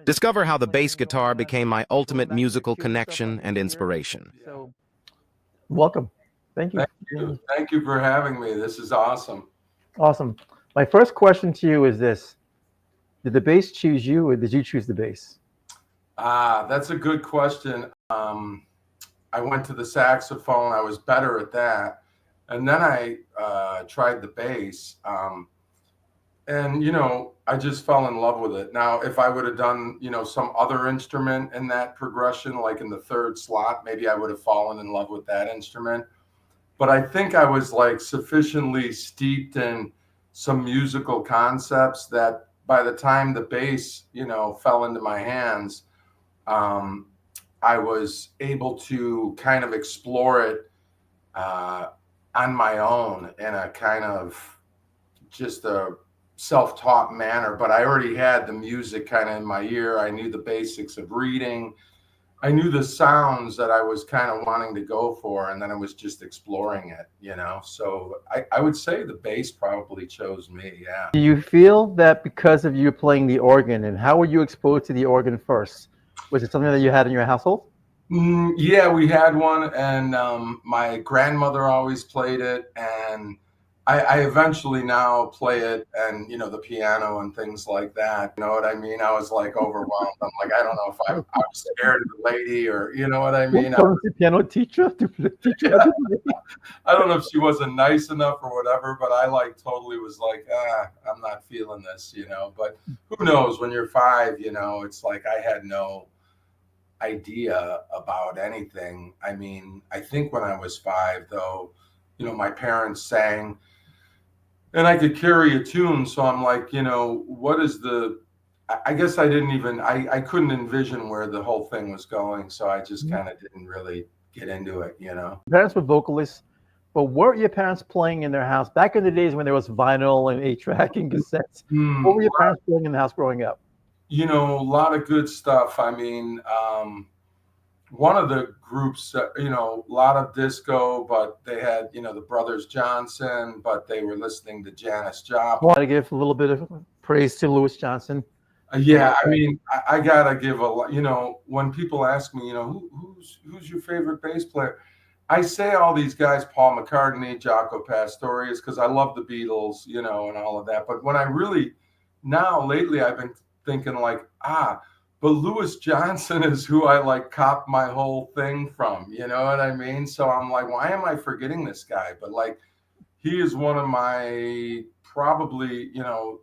Discover how the bass guitar became my ultimate musical connection and inspiration. So, welcome. Thank you. Thank you for having me. This is awesome. Awesome. My first question to you is this. Did the bass choose you or did you choose the bass? That's a good question. I went to the saxophone. I was better at that. And then I tried the bass. And, you know, I just fell in love with it. Now, if I would have done, you know, some other instrument in that progression, like in the third slot, maybe I would have fallen in love with that instrument. But I think I was like sufficiently steeped in some musical concepts that by the time the bass, you know, fell into my hands, I was able to kind of explore it on my own in a kind of just a self-taught manner. But I already had the music kind of in my ear. I knew the basics of reading. I knew the sounds that I was kind of wanting to go for, and then I was just exploring it, you know? So I would say the bass probably chose me, yeah. Do you feel that because of you playing the organ, and how were you exposed to the organ first? Was it something that you had in your household? Yeah, we had one, and my grandmother always played it, and I eventually now play it, and, you know, the piano and things like that. You know what I mean? I was like overwhelmed. I'm like, I don't know if I was scared of the lady, or, you know what I mean? The piano teacher to teach you? I don't know if she wasn't nice enough or whatever, but I like totally was like, I'm not feeling this, you know. But who knows? When you're 5, you know, it's like I had no idea about anything. I mean, I think when I was 5, though, you know, my parents sang and I could carry a tune. So I'm like, you know, what is I guess I didn't even, I couldn't envision where the whole thing was going. So I just kind of didn't really get into it, you know. Your parents were vocalists, but what were your parents playing in their house back in the days when there was vinyl and 8-track and cassettes? What were your parents playing in the house growing up? You know, a lot of good stuff. I mean, one of the groups, you know, a lot of disco, but they had, you know, the Brothers Johnson, but they were listening to Janis Joplin. I want to give a little bit of praise to Louis Johnson. Yeah, I mean, I gotta give a lot. You know, when people ask me, you know, who's your favorite bass player, I say all these guys: Paul McCartney, Jaco Pastorius, because I love the Beatles, you know, and all of that. But when I really now lately, I've been thinking like, but Louis Johnson is who I like copped my whole thing from, you know what I mean? So I'm like, why am I forgetting this guy? But like, he is one of my probably, you know,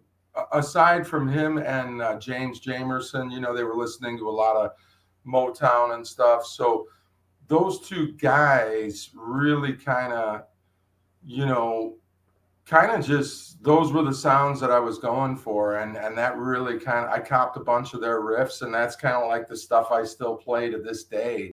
aside from him and James Jamerson, you know, they were listening to a lot of Motown and stuff. So those two guys really kind of, you know, just, those were the sounds that I was going for. And that really kind of, I copped a bunch of their riffs, and that's kind of like the stuff I still play to this day.